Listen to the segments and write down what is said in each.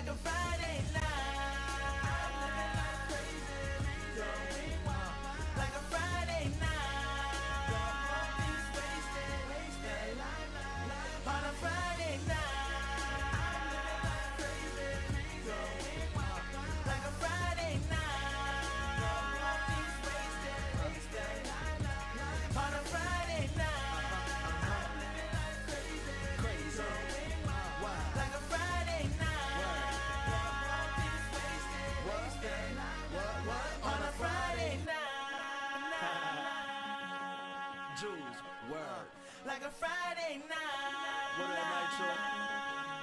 like a Friday night. Going wild like a Friday night. On a Friday night. Going wild like a Friday night. On a Friday night. Like a Friday night. On a Friday night. Jules, word. Like a Friday night. What up, Nitro?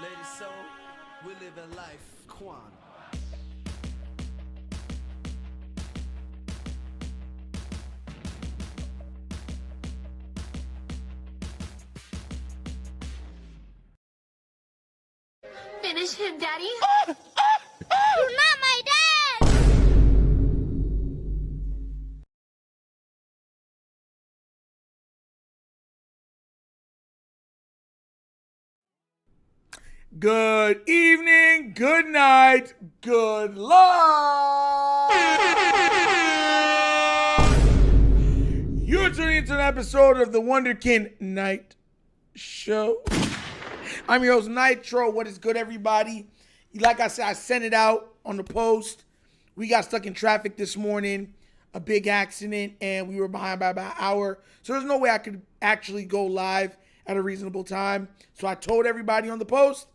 Lady Soul, we live in life. Quan. Finish him, Daddy. You're not my dad! Good evening, good night, good luck. You're tuning into an episode of the Wunderkind Night Show. I'm your host, Nitro. What is good, everybody? Like I said, I sent it out on the post. We got stuck in traffic this morning, a big accident, and we were behind by about an hour. So there's no way I could actually go live at a reasonable time. So I told everybody on the post,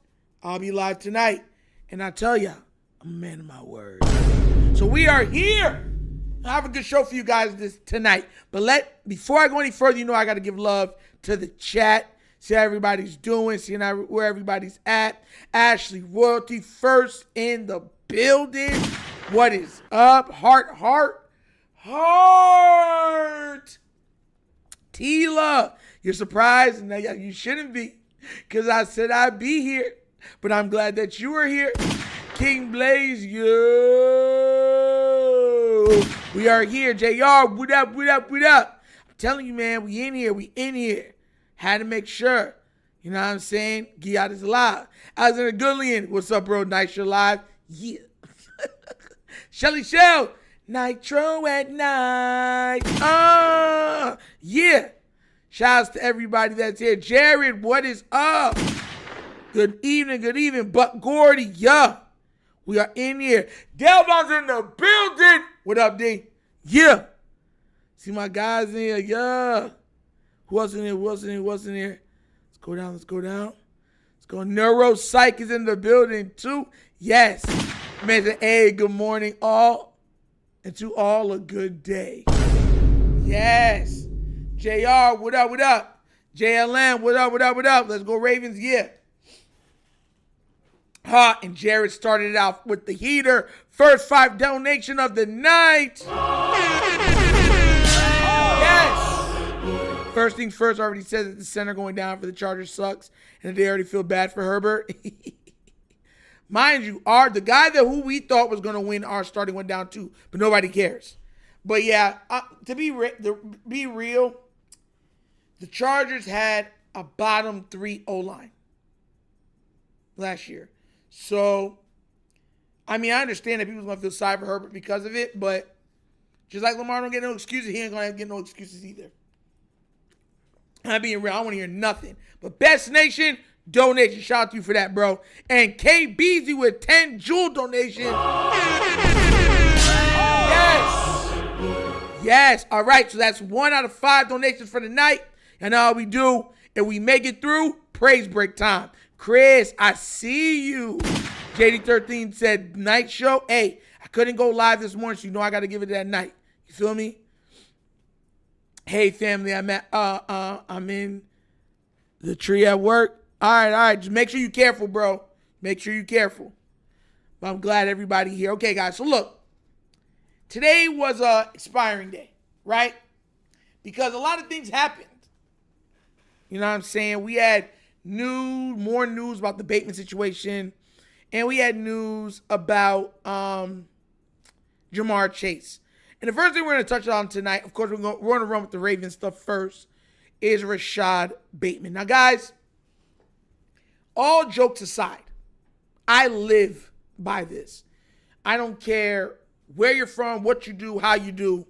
I'll be live tonight. And I tell you, I'm a man of my word. So we are here. I have a good show for you guys tonight. But before I go any further, you know I got to give love to the chat. See how everybody's doing. See where everybody's at. Ashley Royalty first in the building. What is up? Heart. Tila, you're surprised? No, you shouldn't be. Because I said I'd be here. But I'm glad that you are here. King Blaze, yo. We are here. JR, what up? I'm telling you, man, we in here. Had to make sure. You know what I'm saying? Giat is alive. Alexander Goodlian, what's up, bro? Nitro live. Yeah. Shelly Shell, Nitro at night. Yeah. Shouts to everybody that's here. Jared, what is up? Good evening. Buck Gordy, yeah. We are in here. Delvin's in the building. What up, D? Yeah. See my guys in here, yeah. Who else in here? Let's go down. Let's go. Neuropsych is in the building too. Yes. Man, hey, good morning all. And to all a good day. Yes. JR, what up? JLM, what up? Let's go Ravens, yeah. And Jared started it off with the heater. First 5 donation of the night. Yes. First things first, I already said that the center going down for the Chargers sucks, and they already feel bad for Herbert. Mind you, the guy who we thought was going to win our starting went down too, but nobody cares. But yeah, to be real, the Chargers had a bottom 3 O-line last year. So, I mean, I understand that people's going to feel sorry for Herbert because of it, but just like Lamar don't get no excuses, he ain't going to get no excuses either. I'm being real. I don't want to hear nothing. But Best Nation, donation. Shout out to you for that, bro. And K Beasley with 10 jewel donation. Yes. All right. So that's 1 out of 5 donations for the night. And all we do, if we make it through, praise break time. Chris, I see you. JD13 said, night show. Hey, I couldn't go live this morning, so you know I got to give it that night. You feel me? Hey, family, I'm in the tree at work. All right. Just make sure you're careful, bro. Make sure you're careful. But I'm glad everybody here. Okay, guys, so look. Today was a expiring day, right? Because a lot of things happened. You know what I'm saying? We had more news about the Bateman situation. And we had news about Jamar Chase. And the first thing we're going to touch on tonight, of course, we're going to run with the Ravens stuff first, is Rashod Bateman. Now, guys, all jokes aside, I live by this. I don't care where you're from, what you do, how you do.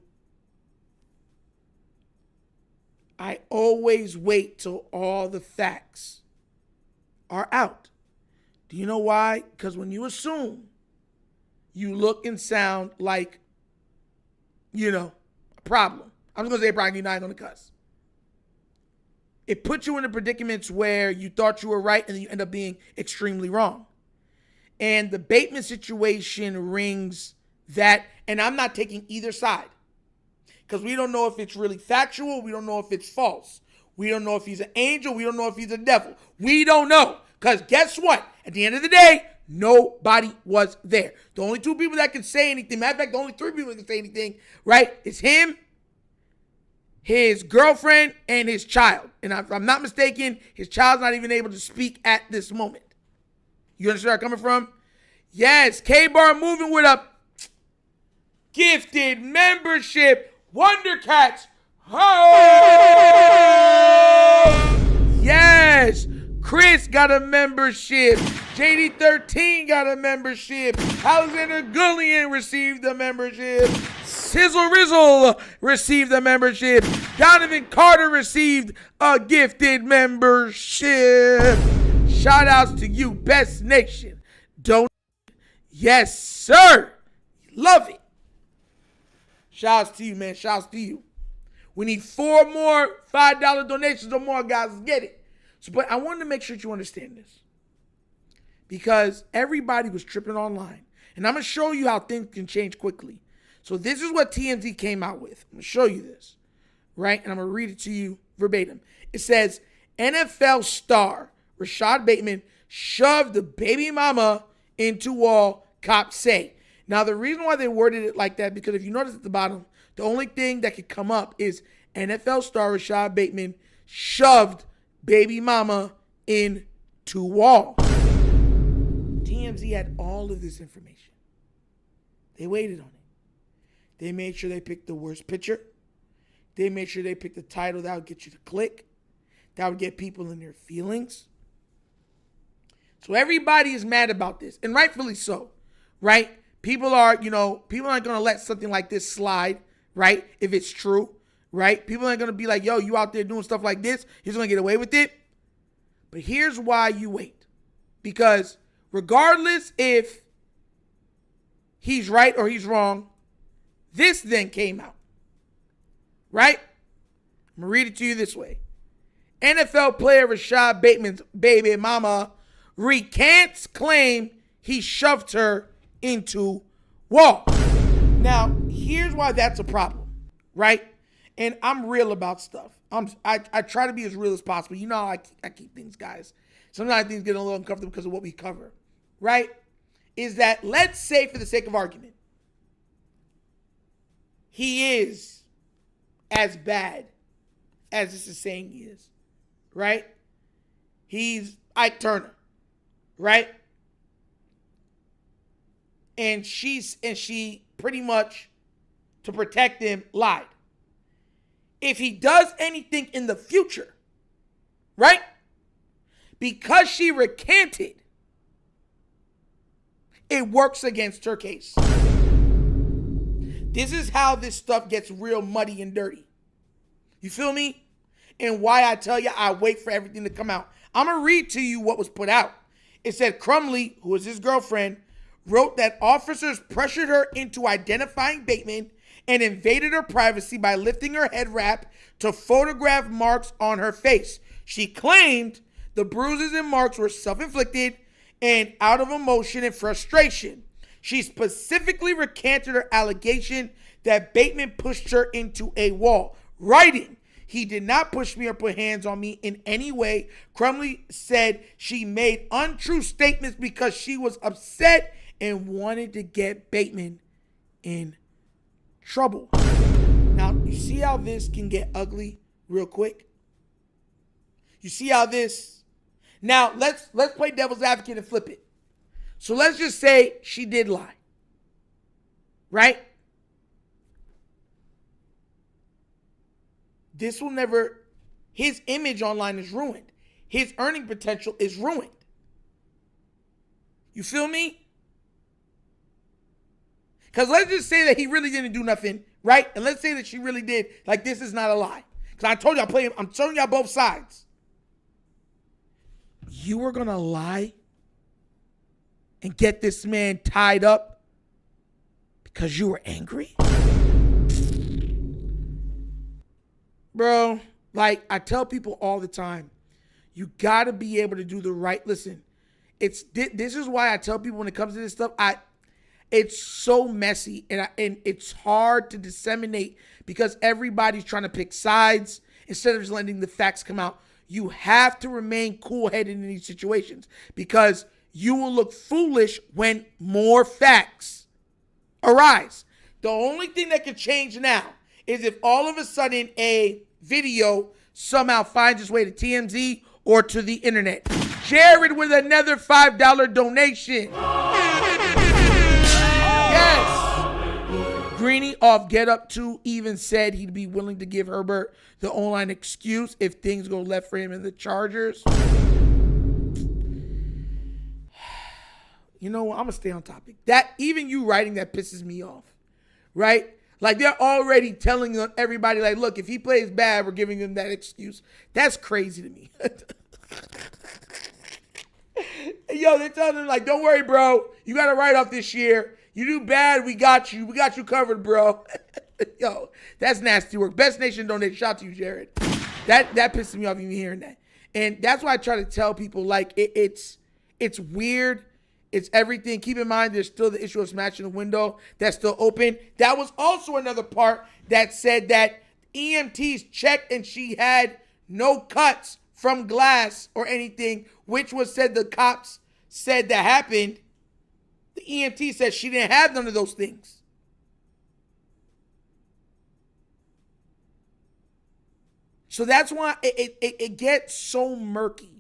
I always wait till all the facts are out. Do you know why? Because when you assume, you look and sound like, a problem. I'm just going to say problem, you're not going to cuss. It puts you in predicaments where you thought you were right and then you end up being extremely wrong. And the Bateman situation rings that, and I'm not taking either side. Because we don't know if it's really factual. We don't know if it's false. We don't know if he's an angel. We don't know if he's a devil. We don't know. Because guess what? At the end of the day, nobody was there. The only two people that can say anything, matter of fact, the only three people that can say anything, right, is him, his girlfriend, and his child. And if I'm not mistaken, his child's not even able to speak at this moment. You understand where I'm coming from? Yes, K-Bar moving with a gifted membership. Wundercats. Oh! Yes. Chris got a membership. JD13 got a membership. Alexander Gullion received a membership. Sizzle Rizzle received a membership. Donovan Carter received a gifted membership. Shout outs to you, Best Nation. Don't. Yes, sir. Love it. Shout outs to you, man. Shout outs to you. We need 4 more $5 donations or more, guys. Let's get it. So, but I wanted to make sure that you understand this. Because everybody was tripping online. And I'm going to show you how things can change quickly. So this is what TMZ came out with. I'm going to show you this. Right? And I'm going to read it to you verbatim. It says, NFL star Rashod Bateman shoved the baby mama into wall, cops say. Now, the reason why they worded it like that, because if you notice at the bottom, the only thing that could come up is NFL star Rashod Bateman shoved baby mama into wall. TMZ had all of this information. They waited on it. They made sure they picked the worst picture. They made sure they picked the title that would get you to click. That would get people in their feelings. So everybody is mad about this, and rightfully so, right? People aren't going to let something like this slide, right? If it's true, right? People aren't going to be like, yo, you out there doing stuff like this, he's going to get away with it. But here's why you wait. Because regardless if he's right or he's wrong, this then came out, right? I'm going to read it to you this way. NFL player Rashod Bateman's baby mama recants claim he shoved her into wall. Now, here's why that's a problem, right? And I'm real about stuff. I try to be as real as possible. You know how I keep things, guys. Sometimes things get a little uncomfortable because of what we cover, right? Is that, let's say for the sake of argument, he is as bad as this is saying he is, right? He's Ike Turner, right? And she pretty much, to protect him, lied. If he does anything in the future, right? Because she recanted, it works against her case. This is how this stuff gets real muddy and dirty. You feel me? And why I tell you I wait for everything to come out. I'm going to read to you what was put out. It said Crumley, who is his girlfriend, wrote that officers pressured her into identifying Bateman and invaded her privacy by lifting her head wrap to photograph marks on her face. She claimed the bruises and marks were self-inflicted and out of emotion and frustration. She specifically recanted her allegation that Bateman pushed her into a wall, writing, "He did not push me or put hands on me in any way." Crumley said she made untrue statements because she was upset and wanted to get Bateman in trouble. Now, you see how this can get ugly real quick? You see how this... Now, let's play devil's advocate and flip it. So let's just say she did lie. Right? This will never... His image online is ruined. His earning potential is ruined. You feel me? Because let's just say that he really didn't do nothing, right? And let's say that she really did. Like, this is not a lie. Because I told you I'm showing y'all both sides. You were going to lie and get this man tied up because you were angry? Bro, like I tell people all the time, you got to be able to do the right. Listen, this is why I tell people when it comes to this stuff, it's so messy and it's hard to disseminate because everybody's trying to pick sides instead of just letting the facts come out. You have to remain cool-headed in these situations because you will look foolish when more facts arise. The only thing that could change now is if all of a sudden a video somehow finds its way to TMZ or to the internet. Jared with another $5 donation. Yes. Greeny off Get Up 2 even said he'd be willing to give Herbert the online excuse if things go left for him in the Chargers. You know what? I'm going to stay on topic. That, even you writing that pisses me off, right? Like, they're already telling everybody, like, look, if he plays bad, we're giving him that excuse. That's crazy to me. Yo, they're telling him, like, don't worry, bro. You got to write off this year. You do bad, we got you. We got you covered, bro. Yo, that's nasty work. Best Nation donate. Shout out to you, Jared. That pisses me off even hearing that. And that's why I try to tell people, like, it's weird. It's everything. Keep in mind, there's still the issue of smashing the window that's still open. That was also another part that said that EMTs checked and she had no cuts from glass or anything, which was said the cops said that happened. The EMT said she didn't have none of those things. So that's why it gets so murky.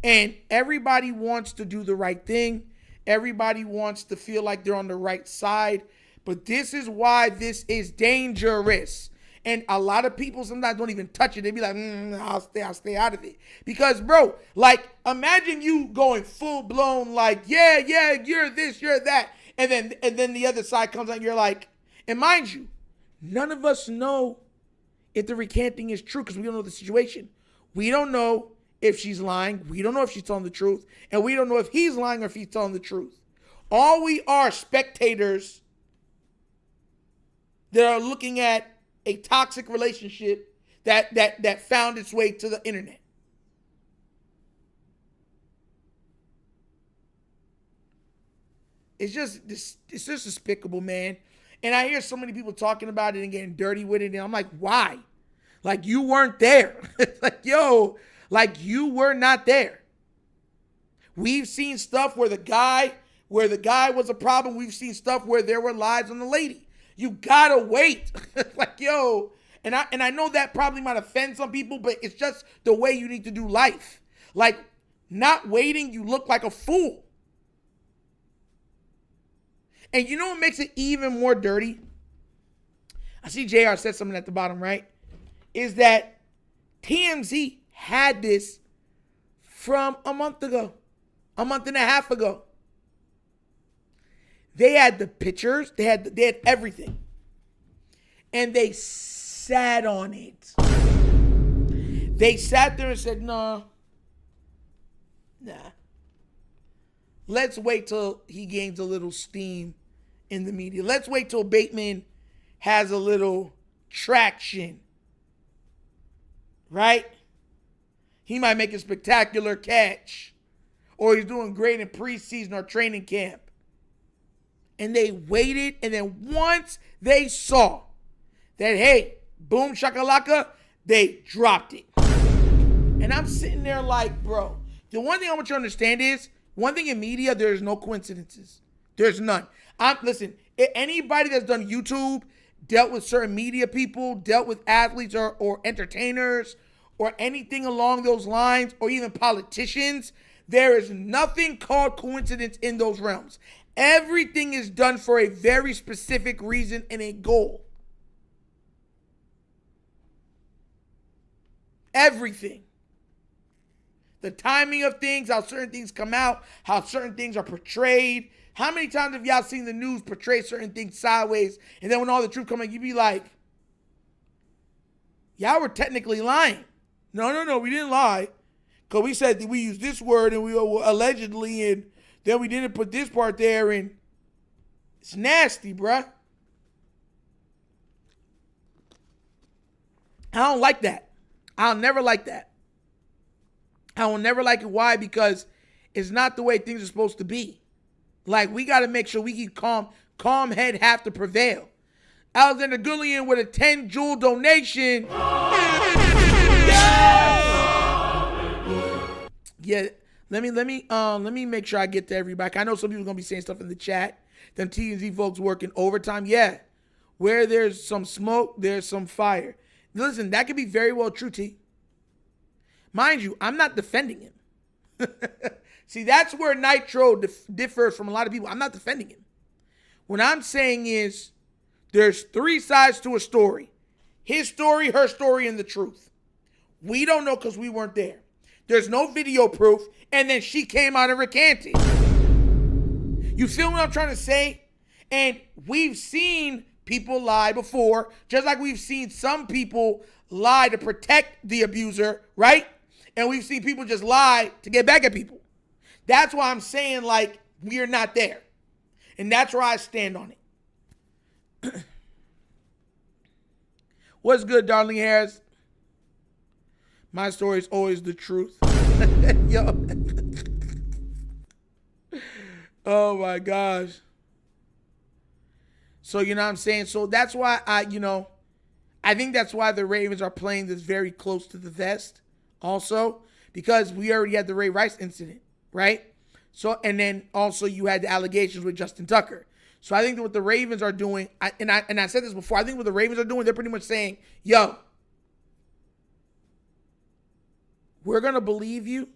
And everybody wants to do the right thing. Everybody wants to feel like they're on the right side. But this is why this is dangerous. And a lot of people sometimes don't even touch it. They be like, I'll stay out of it. Because, bro, like, imagine you going full blown like, yeah, you're this, you're that. And then the other side comes out and you're like, and mind you, none of us know if the recanting is true because we don't know the situation. We don't know if she's lying. We don't know if she's telling the truth. And we don't know if he's lying or if he's telling the truth. All we are spectators that are looking at a toxic relationship that found its way to the internet. It's just despicable, man. And I hear so many people talking about it and getting dirty with it. And I'm like, why? Like, you weren't there. Like, yo, like, you were not there. We've seen stuff where the guy was a problem. We've seen stuff where there were lies on the lady. You gotta wait. Like, yo, and I know that probably might offend some people, but it's just the way you need to do life. Like, not waiting, you look like a fool. And you know what makes it even more dirty? I see JR said something at the bottom, right? Is that TMZ had this from a month ago, a month and a half ago. They had the pictures, they had everything. And they sat on it. They sat there and said, nah. Let's wait till he gains a little steam in the media. Let's wait till Bateman has a little traction. Right? He might make a spectacular catch. Or he's doing great in preseason or training camp. And they waited, and then once they saw that, hey, boom, shakalaka, they dropped it. And I'm sitting there like, bro, the one thing I want you to understand is, one thing in media, there's no coincidences. There's none. Listen, anybody that's done YouTube, dealt with certain media people, dealt with athletes or entertainers, or anything along those lines, or even politicians, there is nothing called coincidence in those realms. Everything is done for a very specific reason and a goal. Everything. The timing of things, how certain things come out, how certain things are portrayed. How many times have y'all seen the news portray certain things sideways, and then when all the truth comes out, you be like, y'all were technically lying. No, we didn't lie. Because we said that we used this word and we were allegedly, and then we didn't put this part there, and it's nasty, bruh. I don't like that. I'll never like that. I will never like it. Why? Because it's not the way things are supposed to be. Like, we got to make sure we keep calm. Calm head have to prevail. Alexander Gullion with a 10 jewel donation. Yeah, let me make sure I get to everybody. I know some people are gonna be saying stuff in the chat. Them TNZ folks working overtime. Yeah, where there's some smoke, there's some fire. Listen, that could be very well true, T. Mind you, I'm not defending him. See, that's where Nitro differs from a lot of people. I'm not defending him. What I'm saying is there's three sides to a story. His story, her story, and the truth. We don't know because we weren't there. There's no video proof, and then she came out and recanted. You feel what I'm trying to say? And we've seen people lie before, just like we've seen some people lie to protect the abuser, right? And we've seen people just lie to get back at people. That's why I'm saying, like, we're not there. And that's where I stand on it. What's good, darling Harris? My story is always the truth. Yo. Oh my gosh. So, you know what I'm saying? So that's why I think that's why the Ravens are playing this very close to the vest also, because we already had the Ray Rice incident, right? So, and then also you had the allegations with Justin Tucker. So I think that what the Ravens are doing, and I said this before, I think what the Ravens are doing, they're pretty much saying, yo, we're going to believe you,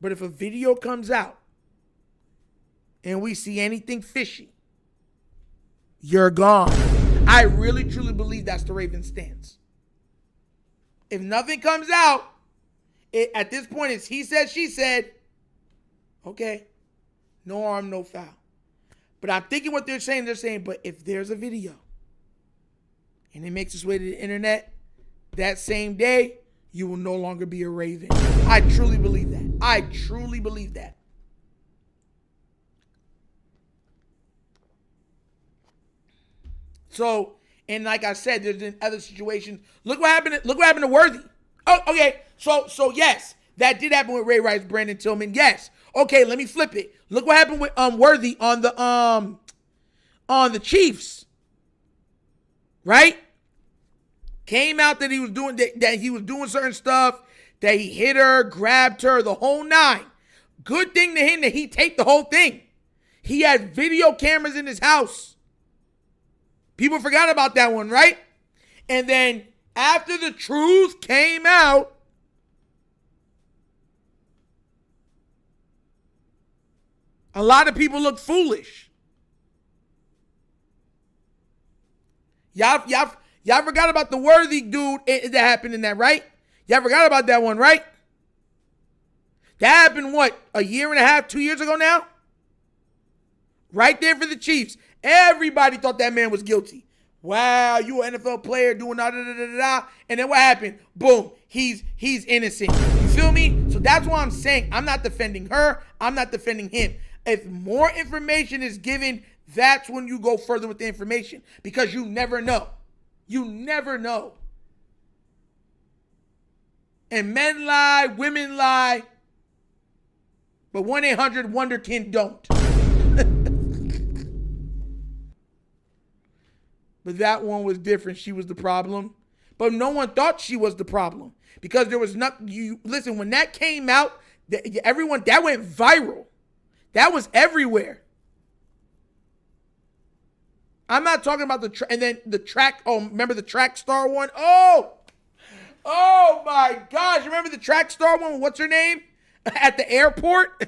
but if a video comes out and we see anything fishy, you're gone. I really, truly believe that's the Ravens' stance. If nothing comes out, at this point it's he said, she said, okay, no harm, no foul. But I'm thinking what they're saying, but if there's a video and it makes its way to the internet that same day, you will no longer be a Raven. I truly believe that. I truly believe that. So, and like I said, there's been other situations. Look what happened to Worthy. Oh, okay. So yes, that did happen with Ray Rice, Brandon Tillman. Yes. Okay, let me flip it. Look what happened with Worthy on the Chiefs. Right? Came out that he was doing that he was doing certain stuff, that he hit her, grabbed her, the whole nine. Good thing to him that he taped the whole thing. He had video cameras in his house. People forgot about that one, right? And then after the truth came out, a lot of people look foolish. Y'all forgot about the Worthy dude that happened in that, right? Y'all forgot about that one, right? That happened, what, a year and a half, 2 years ago now? Right there for the Chiefs. Everybody thought that man was guilty. Wow, you an NFL player doing da-da-da-da-da. And then what happened? Boom, he's innocent. You feel me? So that's why I'm saying I'm not defending her. I'm not defending him. If more information is given, that's when you go further with the information. Because you never know. You never know. And men lie, women lie. But 1-800-WONDERKInd don't. But that one was different. She was the problem. But no one thought she was the problem. Because there was nothing. Listen, when that came out, everyone, that went viral. That was everywhere. I'm not talking about and then the track. Oh, remember the track star one? Oh my gosh. Remember the track star one? What's her name? At the airport?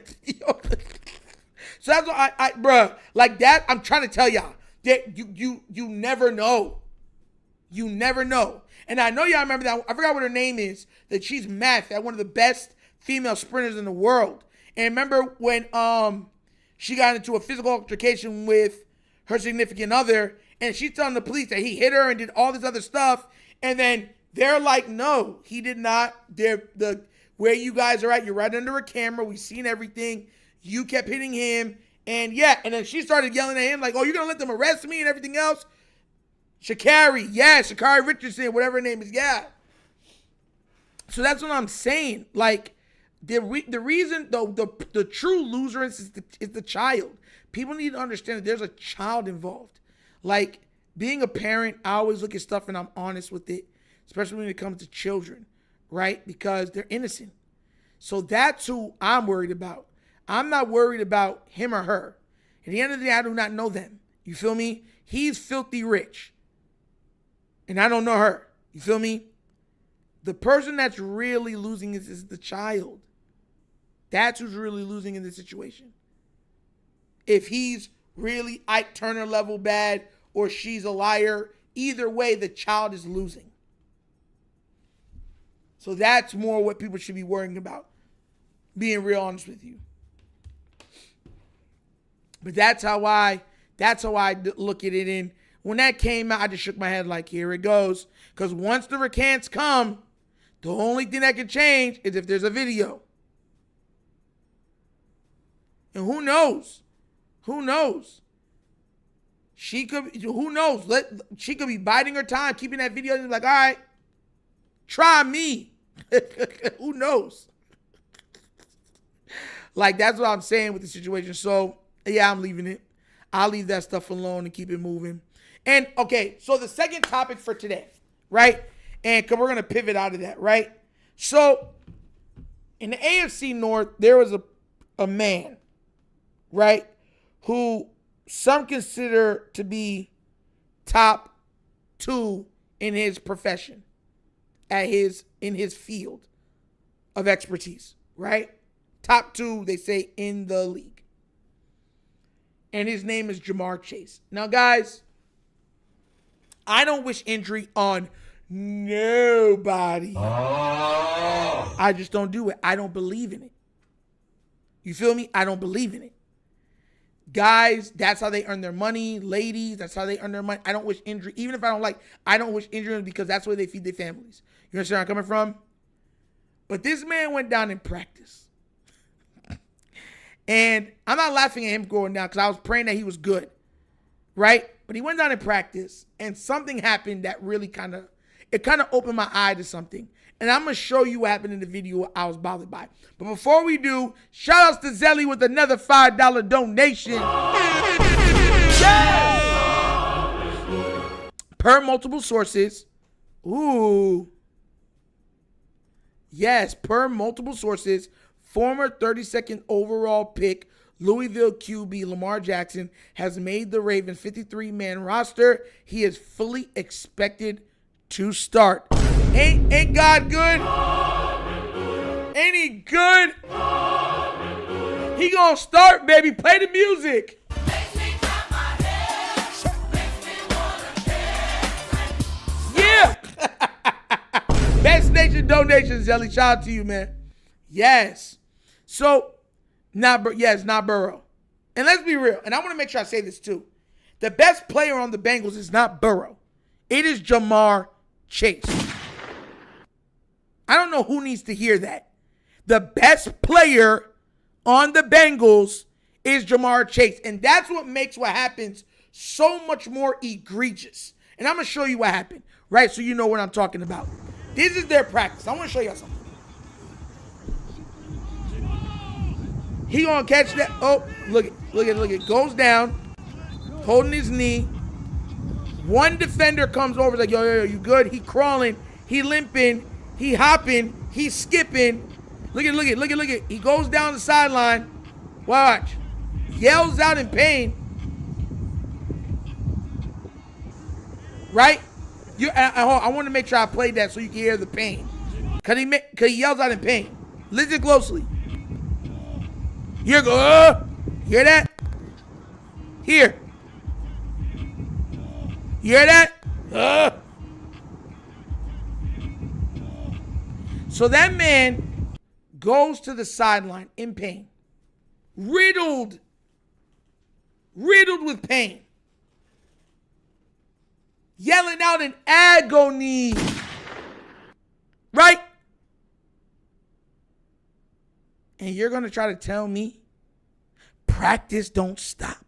So that's what bruh, like that, I'm trying to tell y'all that you never know. You never know. And I know y'all remember that. I forgot what her name is. That she's meth at one of the best female sprinters in the world. And remember when she got into a physical altercation with her significant other, and she's telling the police that he hit her and did all this other stuff, and then they're like, no, he did not. Where you guys are at, you're right under a camera. We've seen everything. You kept hitting him. And yeah, and then she started yelling at him like, oh, you're going to let them arrest me and everything else? Sha'Carri Richardson, whatever her name is, yeah. So that's what I'm saying. Like, the reason, the true loser is the child. People need to understand that there's a child involved. Like, being a parent, I always look at stuff and I'm honest with it, especially when it comes to children, right? Because they're innocent. So that's who I'm worried about. I'm not worried about him or her. At the end of the day, I do not know them. You feel me? He's filthy rich. And I don't know her. You feel me? The person that's really losing is the child. That's who's really losing in this situation. If he's really Ike Turner level bad or she's a liar, either way, the child is losing. So that's more what people should be worrying about. Being real honest with you. But that's how I look at it. And when that came out, I just shook my head like, here it goes. Because once the recants come, the only thing that can change is if there's a video. And who knows? Who knows? She could be biding her time, keeping that video and like, all right, try me. Who knows? Like, that's what I'm saying with the situation. So, yeah, I'm leaving it. I'll leave that stuff alone and keep it moving. And, okay, so the second topic for today, right? And we're going to pivot out of that, right? So, in the AFC North, there was a man, right, who some consider to be top 2 in his profession, in his field of expertise, right? Top 2, they say, in the league. And his name is Ja'Marr Chase. Now, guys, I don't wish injury on nobody. I just don't do it. I don't believe in it. You feel me? I don't believe in it. Guys, that's how they earn their money. Ladies, that's how they earn their money. I don't wish injury. Even if I don't wish injury because that's where they feed their families. You understand where I'm coming from? But this man went down in practice. And I'm not laughing at him going down because I was praying that he was good, right? But he went down in practice and something happened that really kind of opened my eye to something. And I'm going to show you what happened in the video I was bothered by. But before we do, shout outs to Zelly with another $5 donation. Yes! Per multiple sources. Ooh. Yes, per multiple sources. Former 32nd overall pick Louisville QB Lamar Jackson has made the Ravens 53-man roster. He is fully expected to start. Ain't God good? Ain't he good? He gonna start, baby. Play the music. Yeah. Best nation donation, Zelly. Shout out to you, man. Yes. So, not Burrow. And let's be real. And I want to make sure I say this too. The best player on the Bengals is not Burrow. It is Ja'Marr Chase. I don't know who needs to hear that. The best player on the Bengals is Ja'Marr Chase. And that's what makes what happens so much more egregious. And I'm going to show you what happened, right? So you know what I'm talking about. This is their practice. I want to show you something. He gonna catch that. Oh, look it. Goes down, holding his knee. One defender comes over, like, yo, you good? He crawling, he limping, he hopping, he skipping. Look at. He goes down the sideline. Watch. Yells out in pain. Right? I want to make sure I played that so you can hear the pain. Cause he yells out in pain. Listen closely. Here go. Hear that? Here. You hear that? So that man goes to the sideline in pain, riddled with pain, yelling out in agony, right? And you're going to try to tell me practice don't stop.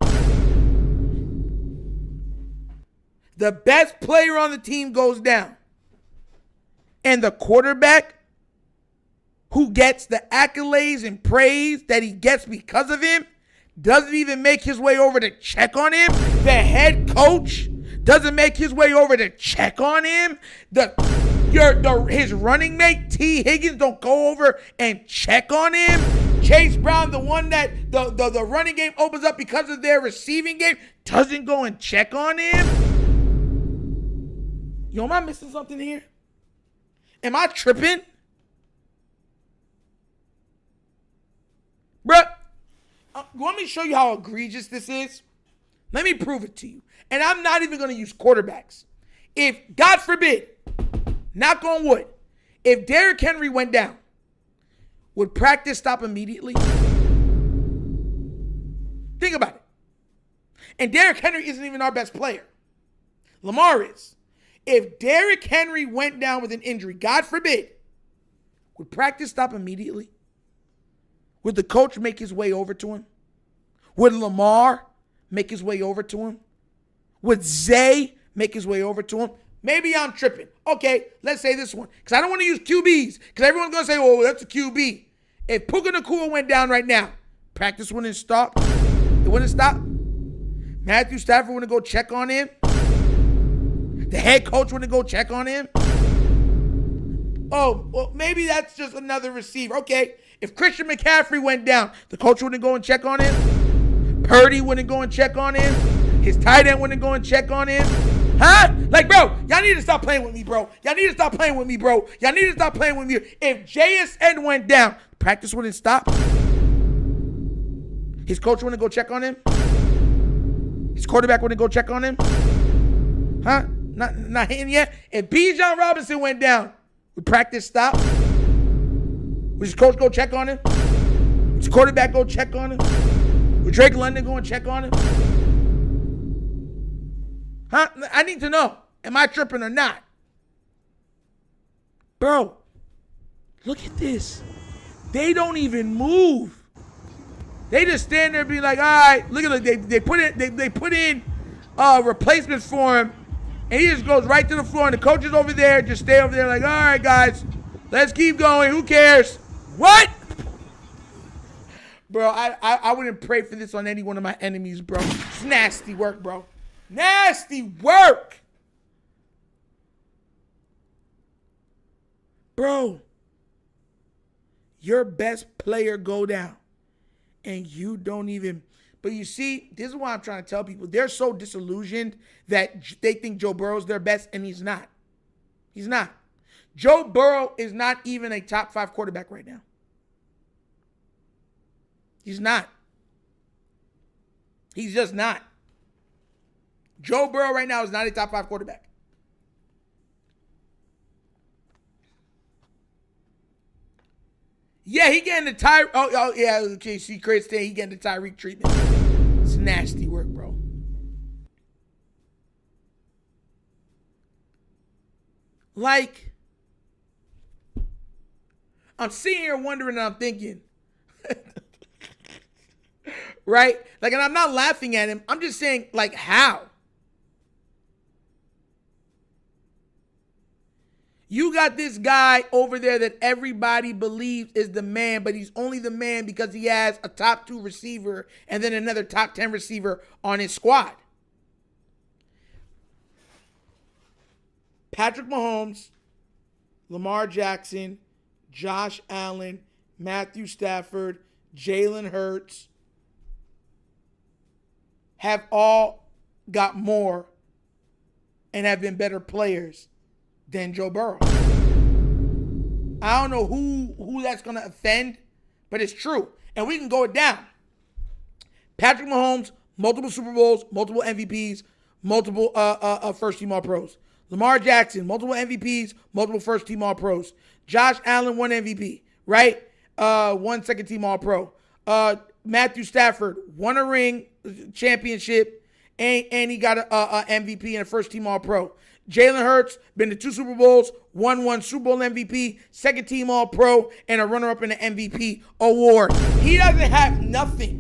The best player on the team goes down. And the quarterback who gets the accolades and praise that he gets because of him doesn't even make his way over to check on him. The head coach doesn't make his way over to check on him. His running mate, T. Higgins, don't go over and check on him. Chase Brown, the one that the running game opens up because of their receiving game, doesn't go and check on him. Yo, am I missing something here? Am I tripping? Bruh, want me to show you how egregious this is? Let me prove it to you. And I'm not even going to use quarterbacks. If, God forbid, knock on wood, if Derrick Henry went down, would practice stop immediately? Think about it. And Derrick Henry isn't even our best player. Lamar is. If Derrick Henry went down with an injury, God forbid, would practice stop immediately? Would the coach make his way over to him? Would Lamar make his way over to him? Would Zay make his way over to him? Maybe I'm tripping. Okay, let's say this one. Because I don't want to use QBs. Because everyone's going to say, well, that's a QB. If Puka Nacua went down right now, practice wouldn't stop. It wouldn't stop. Matthew Stafford wouldn't go check on him. The head coach wouldn't go check on him. Oh, well, maybe that's just another receiver. Okay, if Christian McCaffrey went down, the coach wouldn't go and check on him. Purdy wouldn't go and check on him. His tight end wouldn't go and check on him. Huh? Like, bro, y'all need to stop playing with me, bro. Y'all need to stop playing with me, bro. Y'all need to stop playing with me. If JSN went down, practice wouldn't stop. His coach wouldn't go check on him. His quarterback wouldn't go check on him. Huh? Not hitting yet. If Bijan Robinson went down, would practice stop? Would his coach go check on him? Would his quarterback go check on him? Would Drake London go and check on him? Huh? I need to know. Am I tripping or not? Bro, look at this. They don't even move. They just stand there and be like, all right, look at it. They put in replacements for him, and he just goes right to the floor, and the coach is over there, just stay over there like, all right, guys, let's keep going. Who cares? What? Bro, I wouldn't pray for this on any one of my enemies, bro. It's nasty work, bro. Nasty work. Bro, your best player go down, and you don't even... But you see, this is why I'm trying to tell people. They're so disillusioned that they think Joe Burrow's their best, and he's not. He's not. Joe Burrow is not even a top 5 quarterback right now. He's not. He's just not. Joe Burrow right now is not a top 5 quarterback. Yeah, he getting the Tyreek. Oh, yeah. Okay, see, Chris saying he getting the Tyreek treatment. It's nasty work, bro. Like, I'm sitting here wondering and I'm thinking, right? Like, and I'm not laughing at him. I'm just saying, like, how? You got this guy over there that everybody believes is the man, but he's only the man because he has a top 2 receiver and then another top 10 receiver on his squad. Patrick Mahomes, Lamar Jackson, Josh Allen, Matthew Stafford, Jalen Hurts have all got more and have been better players than Joe Burrow. I don't know who that's going to offend, but it's true. And we can go it down. Patrick Mahomes, multiple Super Bowls, multiple MVPs, multiple first-team All-Pros. Lamar Jackson, multiple MVPs, multiple first-team All-Pros. Josh Allen, 1 MVP, right? 1 second-team All-Pro. Matthew Stafford won a ring championship, and he got a MVP and a first-team All-Pro. Jalen Hurts, been to 2 Super Bowls, won 1 Super Bowl MVP, second-team All-Pro, and a runner-up in the MVP award. He doesn't have nothing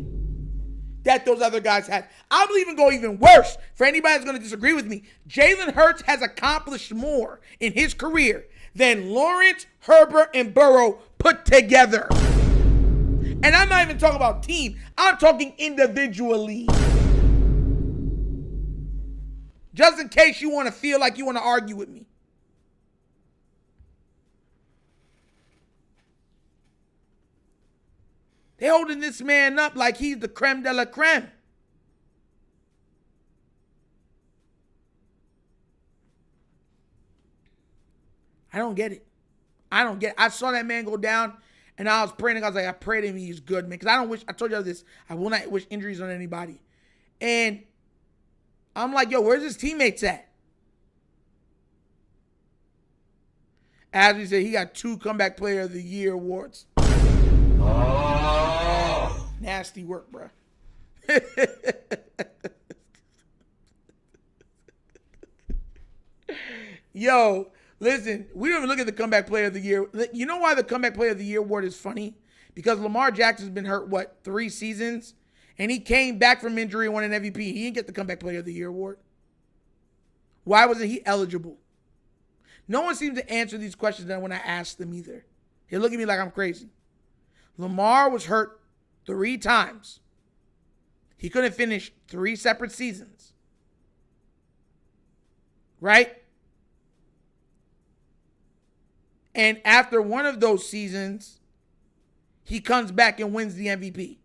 that those other guys had. I'll even go even worse. For anybody that's going to disagree with me, Jalen Hurts has accomplished more in his career than Lawrence, Herbert, and Burrow put together. And I'm not even talking about team. I'm talking individually. Just in case you want to feel like you want to argue with me. They're holding this man up like he's the creme de la creme. I don't get it. I saw that man go down, and I was praying. I was like, I pray to him he's good, man. Because I told you this, I will not wish injuries on anybody. And I'm like, yo, where's his teammates at? As we said, he got 2 Comeback Player of the Year awards. Oh. Nasty work, bro. Yo, listen, we don't even look at the Comeback Player of the Year. You know why the Comeback Player of the Year award is funny? Because Lamar Jackson's been hurt, 3 seasons? And he came back from injury and won an MVP. He didn't get the Comeback Player of the Year award. Why wasn't he eligible? No one seems to answer these questions when I ask them either. They look at me like I'm crazy. Lamar was hurt 3 times. He couldn't finish 3 separate seasons. Right? And after one of those seasons, he comes back and wins the MVP.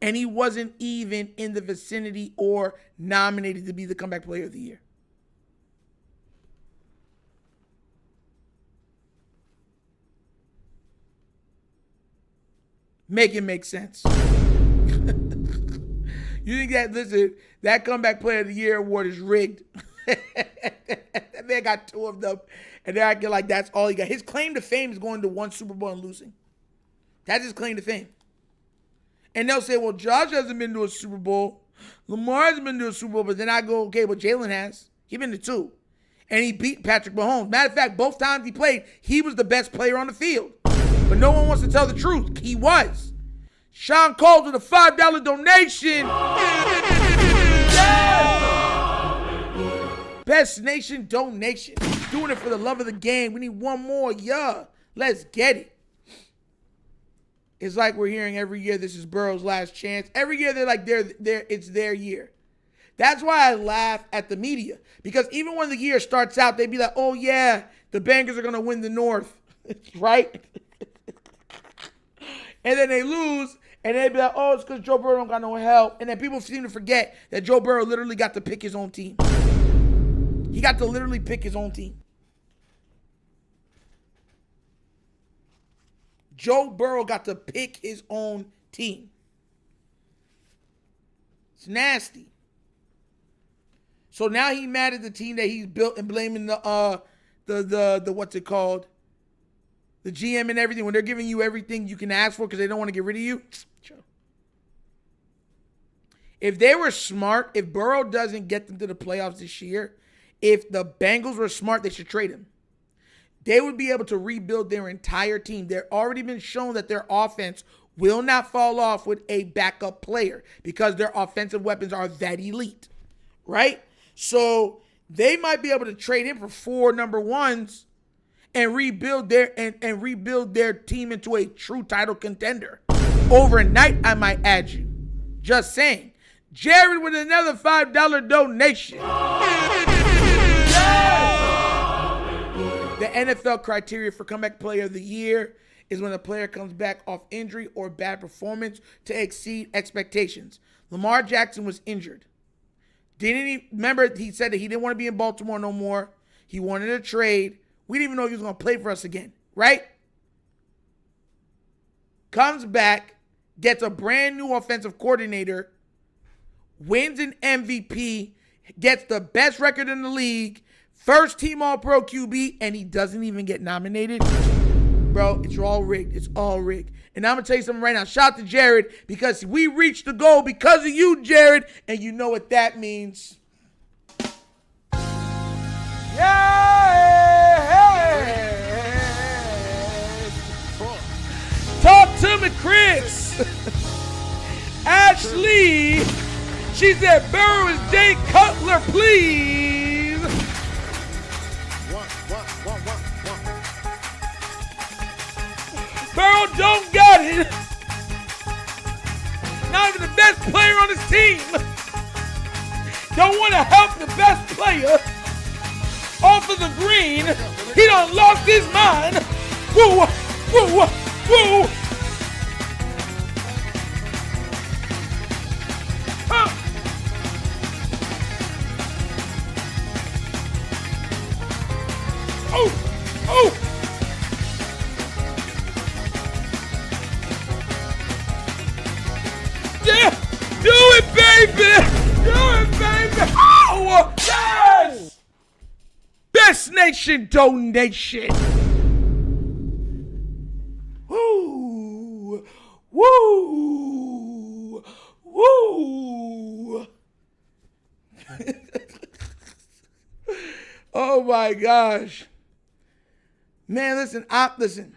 And he wasn't even in the vicinity or nominated to be the Comeback Player of the Year. Make it make sense. You think that Comeback Player of the Year award is rigged? That man got 2 of them, and they're acting like that's all he got. His claim to fame is going to 1 Super Bowl and losing. That's his claim to fame. And they'll say, well, Josh hasn't been to a Super Bowl. Lamar hasn't been to a Super Bowl. But then I go, okay, but Jalen has. He's been to 2. And he beat Patrick Mahomes. Matter of fact, both times he played, he was the best player on the field. But no one wants to tell the truth. He was. Sean Coles with a $5 donation. Yes! Best Nation donation. Doing it for the love of the game. We need 1 more. Yeah. Let's get it. It's like we're hearing every year this is Burrow's last chance. Every year they're like, it's their year. That's why I laugh at the media. Because even when the year starts out, they be like, oh yeah, the Bengals are going to win the North. Right? And then they lose, and they be like, oh, it's because Joe Burrow don't got no help. And then people seem to forget that Joe Burrow literally got to pick his own team. He got to literally pick his own team. Joe Burrow got to pick his own team. It's nasty. So now he mad at the team that he's built and blaming the what's it called? The GM and everything. When they're giving you everything you can ask for because they don't want to get rid of you. If they were smart, if Burrow doesn't get them to the playoffs this year, if the Bengals were smart, they should trade him. They would be able to rebuild their entire team. They've already been shown that their offense will not fall off with a backup player because their offensive weapons are that elite, right? So they might be able to trade him for 4 number 1s and rebuild their team into a true title contender. Overnight, I might add you. Just saying. Jared with another $5 donation. The NFL criteria for Comeback Player of the Year is when a player comes back off injury or bad performance to exceed expectations. Lamar Jackson was injured. Remember, he said that he didn't want to be in Baltimore no more. He wanted a trade. We didn't even know he was going to play for us again, right? Comes back, gets a brand new offensive coordinator, wins an MVP, gets the best record in the league, First team All-Pro QB, and he doesn't even get nominated. Bro, it's all rigged. It's all rigged. And I'm going to tell you something right now. Shout out to Jared, because we reached the goal because of you, Jared. And you know what that means. Talk to me, Chris. Ashley. She said, Burrow is Jay Cutler, please. Burrow don't got it. Not even the best player on his team. Don't want to help the best player off of the green. He done lost his mind. Woo, woo, woo. Oh. Yeah, do it, baby. Do it, baby. Oh, yes. Best Nation donation. Woo. Woo. Woo. Oh, my gosh. Man, listen.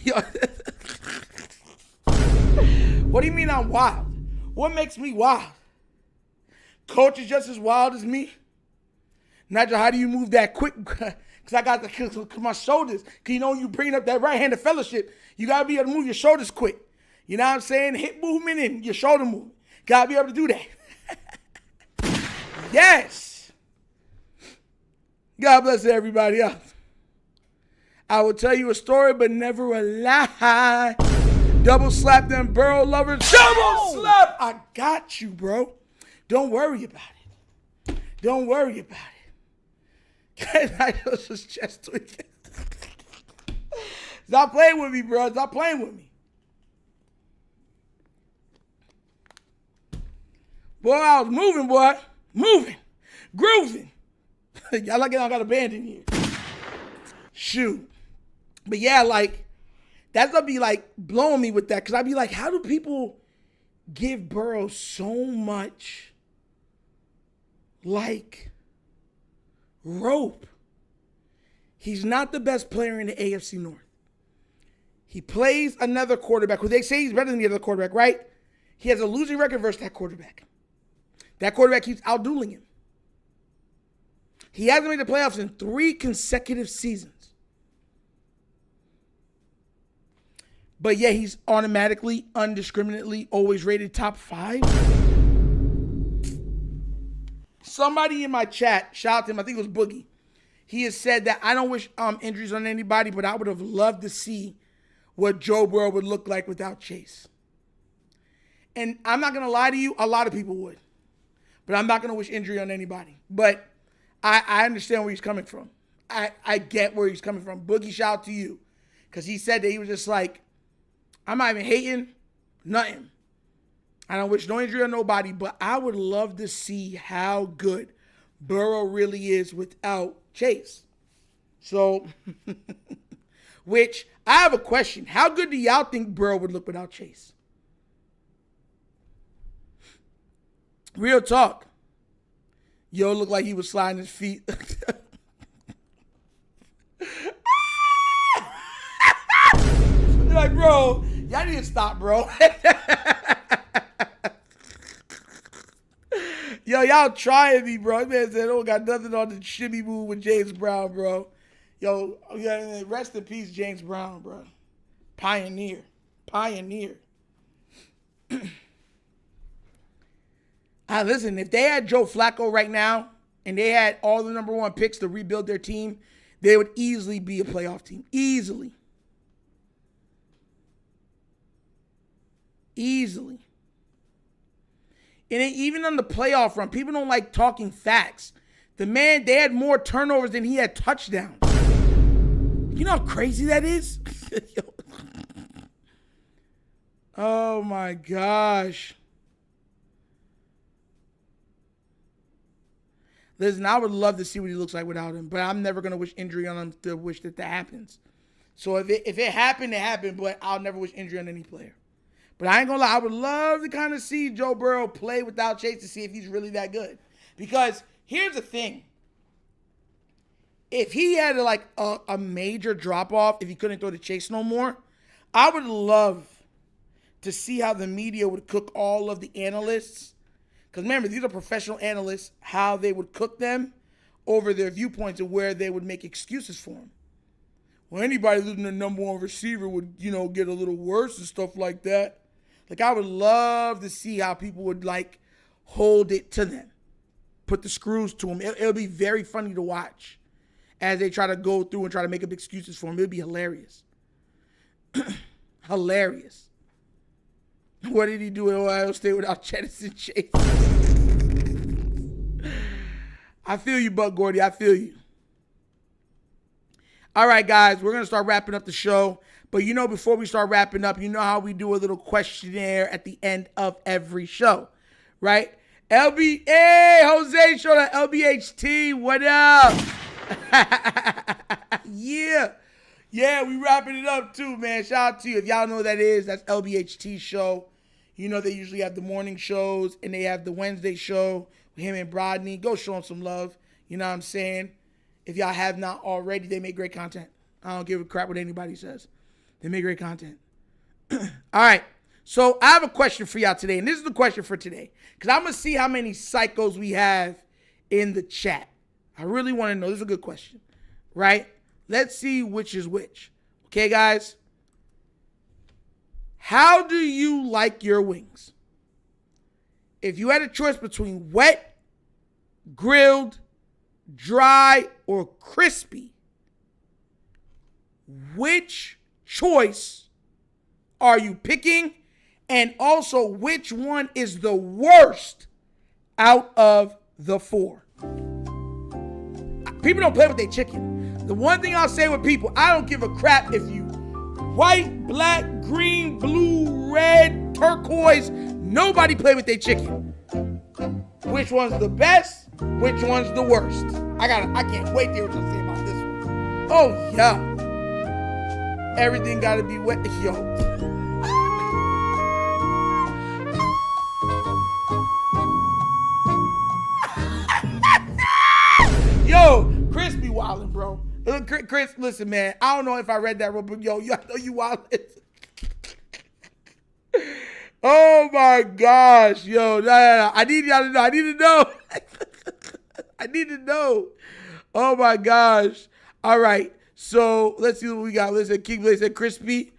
Yo. What do you mean I'm wild? What makes me wild? Coach is just as wild as me. Nigel, how do you move that quick? Because I got my shoulders. Because you know when you bring up that right-handed fellowship, you got to be able to move your shoulders quick. You know what I'm saying? Hip movement and your shoulder movement. Got to be able to do that. Yes. God bless everybody else. I will tell you a story, but never a lie. Double slap them Burrow lovers. Double slap! I got you, bro. Don't worry about it. Don't worry about it. I was just chest tweaking. Stop playing with me, bro. Stop playing with me. Boy, I was moving, boy. Moving. Grooving. Y'all like I got a band in here. Shoot. But yeah, like, that's gonna be like blowing me with that, because I'd be like, how do people give Burrow so much like rope? He's not the best player in the AFC North. He plays another quarterback who they say he's better than the other quarterback, right? He has a losing record versus that quarterback. That quarterback keeps outdueling him. He hasn't made the playoffs in 3 consecutive seasons. But yeah, he's automatically, undiscriminately, always rated top 5. Somebody in my chat, shout out to him, I think it was Boogie. He has said that I don't wish injuries on anybody, but I would have loved to see what Joe Burrow would look like without Chase. And I'm not going to lie to you, a lot of people would. But I'm not going to wish injury on anybody. But I understand where he's coming from. I get where he's coming from. Boogie, shout out to you. Because he said that he was just like, I'm not even hating, nothing. I don't wish no injury on nobody, but I would love to see how good Burrow really is without Chase. So, which, I have a question. How good do y'all think Burrow would look without Chase? Real talk. Yo, looked like he was sliding his feet. Like, bro, y'all need to stop, bro. Yo, y'all trying me, bro. Man said, oh, got nothing on the shimmy move with James Brown, bro. Yo, yeah, rest in peace, James Brown, bro. Pioneer. Listen, if they had Joe Flacco right now and they had all the number 1 picks to rebuild their team, they would easily be a playoff team. Easily. And even on the playoff run, people don't like talking facts. They had more turnovers than he had touchdowns. You know how crazy that is? Oh my gosh. Listen, I would love to see what he looks like without him, but I'm never going to wish injury on him to wish that happens. So if it happened, it happened, but I'll never wish injury on any player. But I ain't going to lie, I would love to kind of see Joe Burrow play without Chase to see if he's really that good. Because here's the thing. If he had like a major drop-off, if he couldn't throw to Chase no more, I would love to see how the media would cook all of the analysts. Because remember, these are professional analysts, how they would cook them over their viewpoints and where they would make excuses for him. Well, anybody losing the number one receiver would, get a little worse and stuff like that. Like, I would love to see how people would, hold it to them. Put the screws to them. It'll be very funny to watch as they try to go through and try to make up excuses for him. It'll be hilarious. Hilarious. What did he do at Ohio State without Jefferson Chase? I feel you, Buck Gordy. I feel you. All right, guys. We're going to start wrapping up the show. But, before we start wrapping up, how we do a little questionnaire at the end of every show, right? Hey, Jose showed that LBHT. What up? Yeah. Yeah, we wrapping it up too, man. Shout out to you. If y'all know what that is, that's LBHT show. They usually have the morning shows and they have the Wednesday show with him and Brodney. Go show them some love. You know what I'm saying? If y'all have not already, they make great content. I don't give a crap what anybody says. They make great content. All right. So I have a question for y'all today. And this is the question for today. Because I'm going to see how many psychos we have in the chat. I really want to know. This is a good question. Right? Let's see which is which. Okay, guys? How do you like your wings? If you had a choice between wet, grilled, dry, or crispy, which choice are you picking? And also, which one is the worst out of the four? People don't play with their chicken. The one thing I'll say with people, I don't give a crap if you white, black, green, blue, red, turquoise. Nobody play with their chicken. Which one's the best? Which one's the worst? I can't wait to hear what y'all say about this one. Oh, yeah. Everything got to be wet. Yo. Yo, Chris be wildin', bro. Chris, listen, man. I don't know if I read that wrong, but yo, I know you wildin'. Oh, my gosh. Yo, no. I need y'all to know. I need to know. I need to know. Oh, my gosh. All right. So, let's see what we got. Listen, King Blaze said crispy.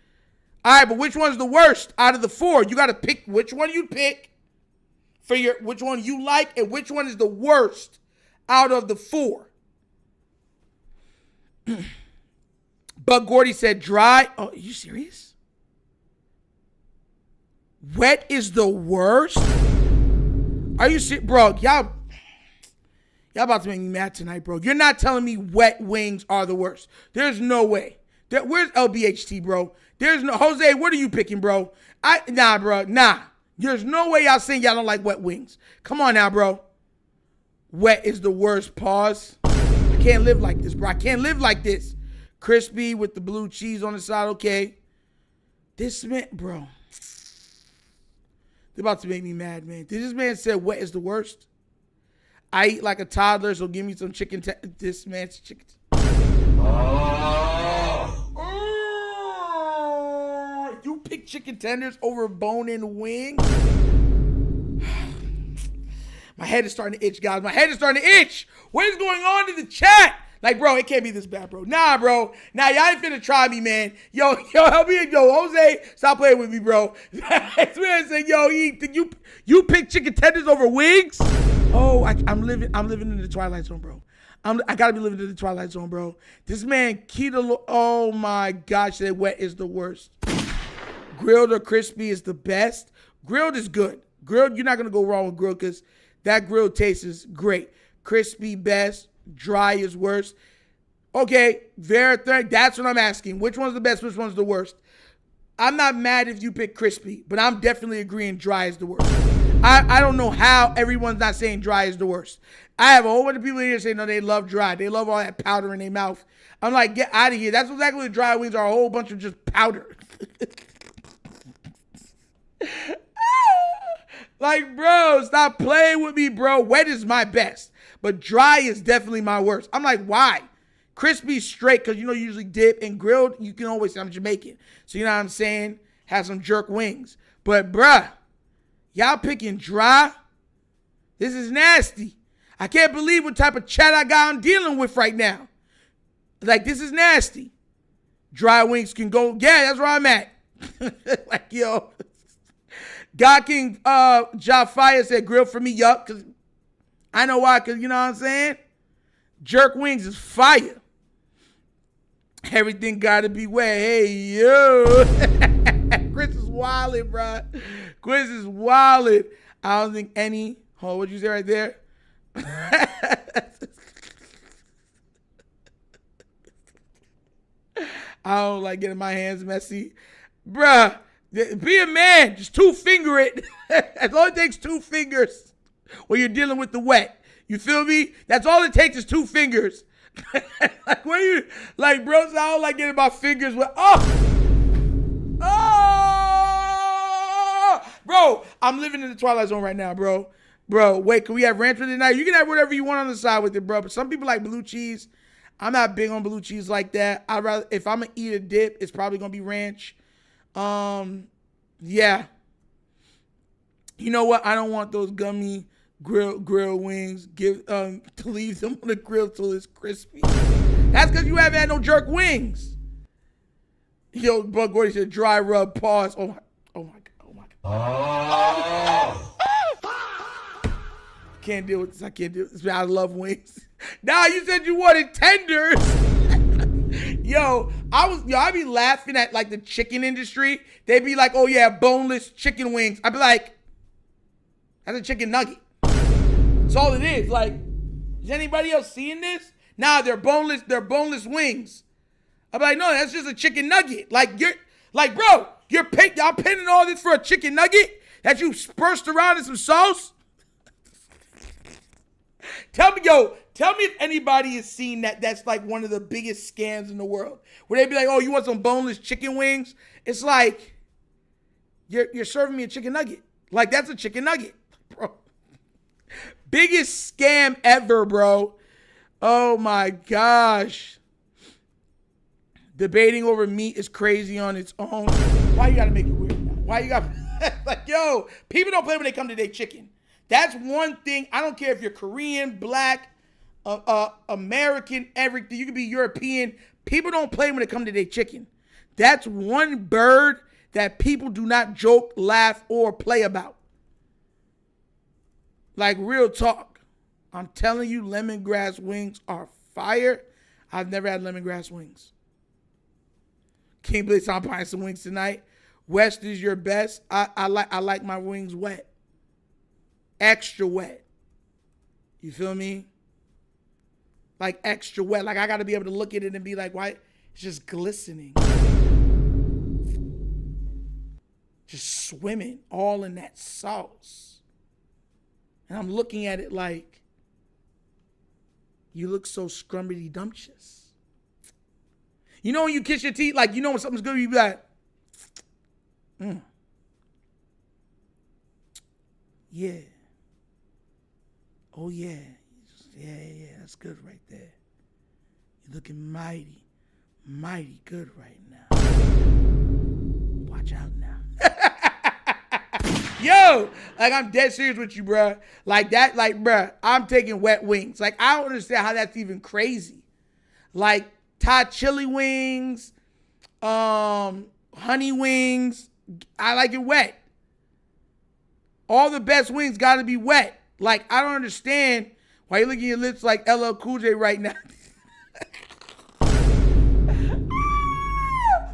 All right, but which one's the worst out of the four? You got to pick which one you pick for which one you like and which one is the worst out of the four. Bug Gordy said dry. Oh, are you serious? Wet is the worst? Are you serious? Bro, y'all about to make me mad tonight, bro. You're not telling me wet wings are the worst. There's no way. Where's LBHT, bro? There's no... Jose, what are you picking, bro? Nah, bro. Nah. There's no way y'all saying y'all don't like wet wings. Come on now, bro. Wet is the worst. Pause. I can't live like this, bro. I can't live like this. Crispy with the blue cheese on the side. Okay. This man, bro. They're about to make me mad, man. This man said wet is the worst. I eat like a toddler, so give me some chicken. This man's chicken. Oh. You pick chicken tenders over bone-in wings? My head is starting to itch, guys. My head is starting to itch. What is going on in the chat? Like, bro, it can't be this bad, bro. Nah, bro. Nah, y'all ain't finna try me, man. Yo, help me. Yo, Jose, stop playing with me, bro. This man said, yo, you pick chicken tenders over wings? Oh, I'm living in the Twilight Zone, bro. I gotta be living in the Twilight Zone, bro. This man, oh my gosh, that wet is the worst. Grilled or crispy is the best. Grilled is good. Grilled, you're not gonna go wrong with grilled because that grilled taste is great. Crispy best. Dry is worse. Okay, that's what I'm asking. Which one's the best? Which one's the worst? I'm not mad if you pick crispy, but I'm definitely agreeing dry is the worst. I don't know how everyone's not saying dry is the worst. I have a whole bunch of people here saying, no, they love dry. They love all that powder in their mouth. I'm like, get out of here. That's exactly what dry wings are, a whole bunch of just powder. Like, bro, stop playing with me, bro. Wet is my best, but dry is definitely my worst. I'm like, why? Crispy straight, because, you usually dip, and grilled, you can always say I'm Jamaican. So, you know what I'm saying? Have some jerk wings. But, bruh, y'all picking dry? This is nasty. I can't believe what type of chat I'm dealing with right now. Like, this is nasty. Dry wings can go, yeah, that's where I'm at. Like, yo. God King Jafire said, grill for me, yup. Because I know why, because you know what I'm saying? Jerk wings is fire. Everything got to be wet. Hey, yo. Chris is wildin', bro. Chris is wildin'. I don't think any. Hold on, what'd you say right there? I don't like getting my hands messy. Bruh, be a man. Just 2-finger it. That's all it takes, 2 fingers when you're dealing with the wet. You feel me? That's all it takes is 2 fingers. Like, when you, like, bro, I don't like getting my fingers wet. Oh! Bro, I'm living in the Twilight Zone right now, bro. Bro, wait, can we have ranch with it tonight? You can have whatever you want on the side with it, bro. But some people like blue cheese. I'm not big on blue cheese like that. I'd rather, if I'm gonna eat a dip, it's probably gonna be ranch. Yeah. You know what? I don't want those gummy grill wings. To leave them on the grill till it's crispy. That's because you haven't had no jerk wings. Yo, Bug Gordy said dry rub, pause. Oh my God. Can't deal with this. I can't do this. I love wings. Nah, you said you wanted tenders. I be laughing at like the chicken industry. They be like, oh yeah, boneless chicken wings. I be like, that's a chicken nugget. That's all it is. Like, is anybody else seeing this? Nah, they're boneless wings. I be like, no, that's just a chicken nugget. Like, bro, y'all pinning all this for a chicken nugget that you spurced around in some sauce? Tell me if anybody has seen that. That's like one of the biggest scams in the world. Where they be like, oh, you want some boneless chicken wings? It's like, you're serving me a chicken nugget. Like, that's a chicken nugget, bro. Biggest scam ever, bro. Oh my gosh. Debating over meat is crazy on its own. Why you gotta make it weird now? Why you gotta, like, yo, people don't play when they come to their chicken. That's one thing. I don't care if you're Korean, black, American, everything. You can be European. People don't play when it comes to their chicken. That's one bird that people do not joke, laugh, or play about. Like, real talk. I'm telling you, lemongrass wings are fire. I've never had lemongrass wings. King Blitz, I'm buying some wings tonight. West is your best. I like my wings wet. Extra wet. You feel me? Like extra wet. Like I got to be able to look at it and be like, why? It's just glistening. Just swimming all in that sauce. And I'm looking at it like, you look so scrumptious. You know when you kiss your teeth, like you know when something's good, you be like, yeah. Oh, yeah. Yeah, that's good right there. You're looking mighty good right now. Watch out now. Yo, like I'm dead serious with you, bro. Like that, like, bro, I'm taking wet wings. Like, I don't understand how that's even crazy. Like, Thai chili wings, honey wings, I like it wet. All the best wings gotta be wet. Like, I don't understand why you licking your lips like LL Cool J right now.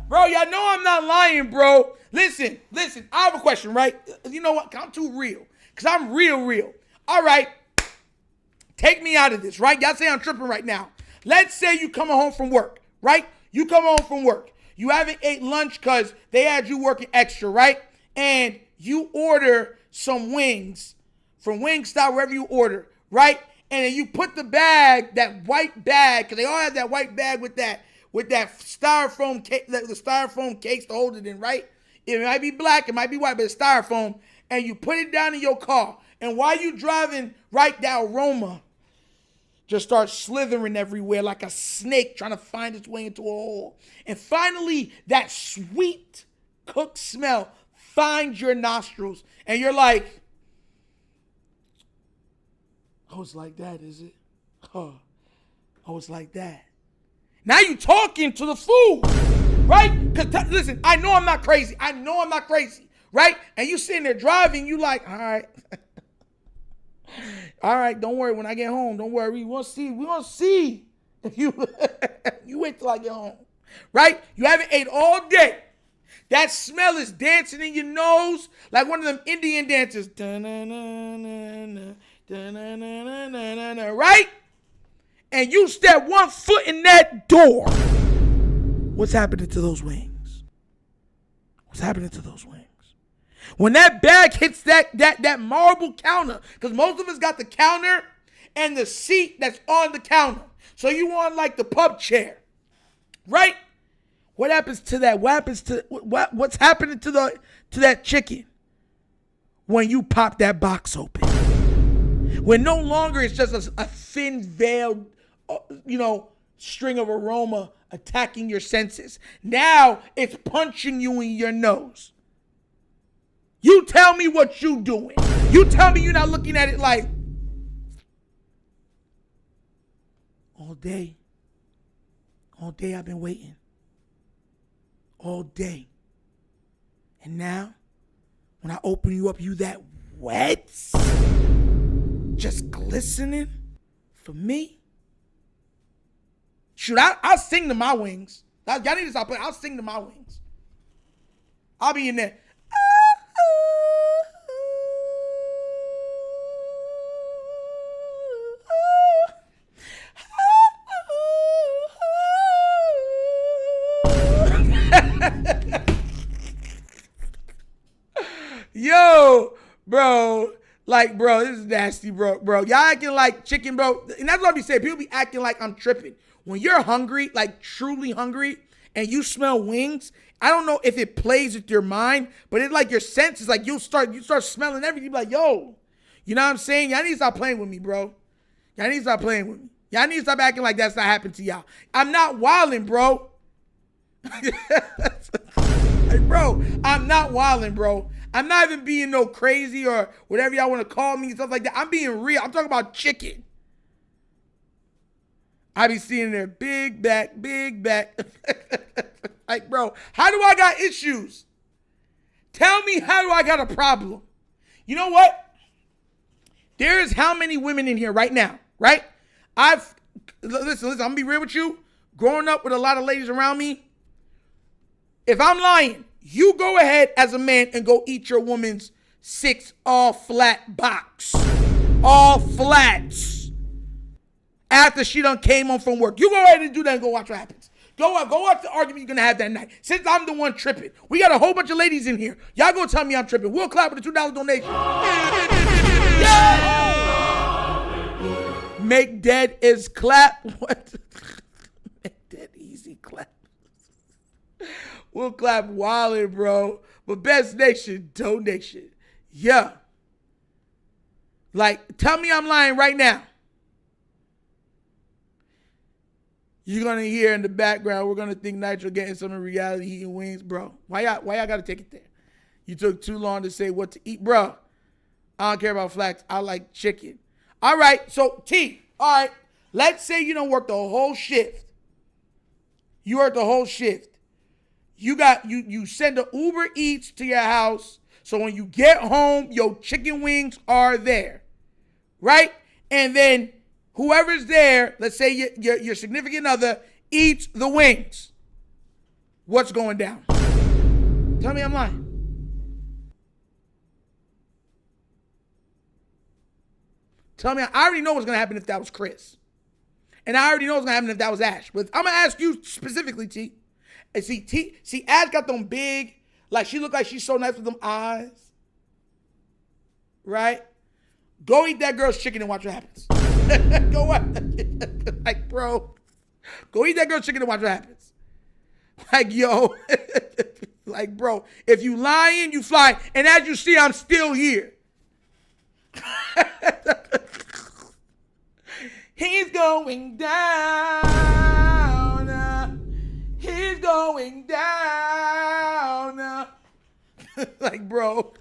Bro, y'all know I'm not lying, bro. Listen, I have a question, right? You know what? I'm too real. Because I'm real. All right. Take me out of this, right? Y'all say I'm tripping right now. Let's say you coming home from work, right? You come home from work. You haven't ate lunch because they had you working extra, right? And you order some wings from Wingstop, wherever you order, right? And then you put the bag, that white bag, because they all have that white bag with that styrofoam case, the styrofoam case to hold it in, right? It might be black, it might be white, but it's styrofoam. And you put it down in your car. And while you driving, right, that aroma just starts slithering everywhere like a snake trying to find its way into a hole. And finally, that sweet cooked smell finds your nostrils. And you're like, oh, it's like that, is it? Oh, it's like that. Now you talking to the food, right? Because listen, I know I'm not crazy. Right? And you sitting there driving, you like, all right. All right, don't worry. When I get home, don't worry. We're gonna see if you you wait till I get home. Right? You haven't ate all day. That smell is dancing in your nose like one of them Indian dances. Right? And you step one foot in that door. What's happening to those wings? What's happening to those wings? When that bag hits that marble counter, because most of us got the counter and the seat that's on the counter. So you on like the pub chair, right? What happens to that? What's happening to that chicken when you pop that box open? When no longer it's just a thin veiled, string of aroma attacking your senses. Now it's punching you in your nose. You tell me what you doing. You tell me you're not looking at it like, all day I've been waiting. All day. And now, when I open you up, you that wet, just glistening for me. Shoot, I'll sing to my wings. Y'all need to stop playing. I'll sing to my wings. I'll be in there. Yo, bro, this is nasty, bro. Y'all acting like chicken, bro. And that's what I be saying. People be acting like I'm tripping. When you're hungry, like truly hungry, and you smell wings, I don't know if it plays with your mind, but it's like your senses, like you start smelling everything. You be like, yo, you know what I'm saying? Y'all need to stop playing with me, bro. Y'all need to stop playing with me. Y'all need to stop acting like that's not happening to y'all. I'm not wilding, bro. Like, bro, I'm not wilding, bro. I'm not even being no crazy or whatever y'all want to call me and stuff like that. I'm being real. I'm talking about chicken. I be seeing their big back. Like, bro, how do I got issues? Tell me, how do I got a problem? You know what? There's how many women in here right now, right? Listen, I'm gonna be real with you. Growing up with a lot of ladies around me, if I'm lying, you go ahead as a man and go eat your woman's 6 all-flat box. All flats. After she done came home from work. You go ahead and do that and go watch what happens. Go watch the argument you're going to have that night. Since I'm the one tripping. We got a whole bunch of ladies in here. Y'all going to tell me I'm tripping. We'll clap with a $2 donation. Yeah! Make dead is clap. What? Make dead easy clap. We'll clap wildin', bro. But best nation, donation. Yeah. Like, tell me I'm lying right now. You're going to hear in the background, we're going to think Nitro getting some in reality eating wings. Bro, why y'all got to take it there? You took too long to say what to eat. Bro, I don't care about flax. I like chicken. All right, so T, all right. Let's say you don't work the whole shift. You work the whole shift. You send a Uber Eats to your house, so when you get home, your chicken wings are there, right? And then whoever's there, let's say your significant other, eats the wings. What's going down? Tell me I'm lying. Tell me, I already know what's going to happen if that was Chris. And I already know what's going to happen if that was Ash. But I'm going to ask you specifically, T. And see, Ash got them big, like she look like she's so nice with them eyes. right? Go eat that girl's chicken and watch what happens. Go watch. Like, bro, go eat that girl's chicken and watch what happens. Like, yo, like, bro, if you lying, you fly. And as you see, I'm still here. He's going down. He's going down. Like, bro.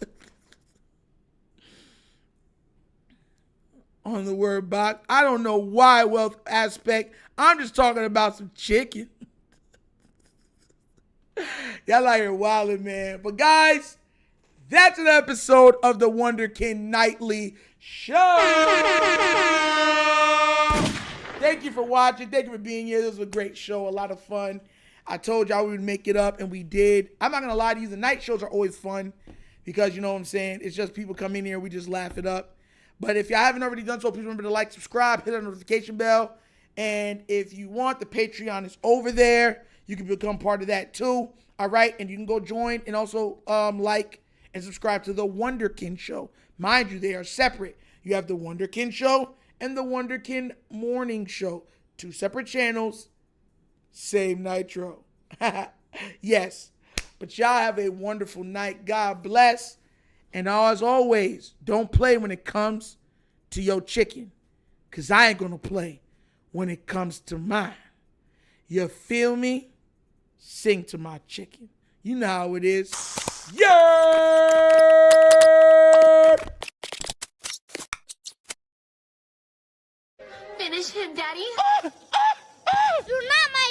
On the word box. I don't know why wealth aspect. I'm just talking about some chicken. Y'all out here wilding, man. But guys, that's an episode of the Wunderkind Nightly Show. Thank you for watching. Thank you for being here. This was a great show. A lot of fun. I told y'all we would make it up, and we did. I'm not going to lie to you. The night shows are always fun because, you know what I'm saying, it's just people come in here, we just laugh it up. But if y'all haven't already done so, please remember to like, subscribe, hit that notification bell. And if you want, the Patreon is over there. You can become part of that too. All right. And you can go join and also like and subscribe to the Wunderkind Show. Mind you, they are separate. You have the Wunderkind Show and the Wunderkind Morning Show. 2 separate channels. Same Nitro. Yes. But y'all have a wonderful night. God bless. And as always, don't play when it comes to your chicken. Because I ain't going to play when it comes to mine. You feel me? Sing to my chicken. You know how it is. Yeah! Finish him, Daddy. You're not my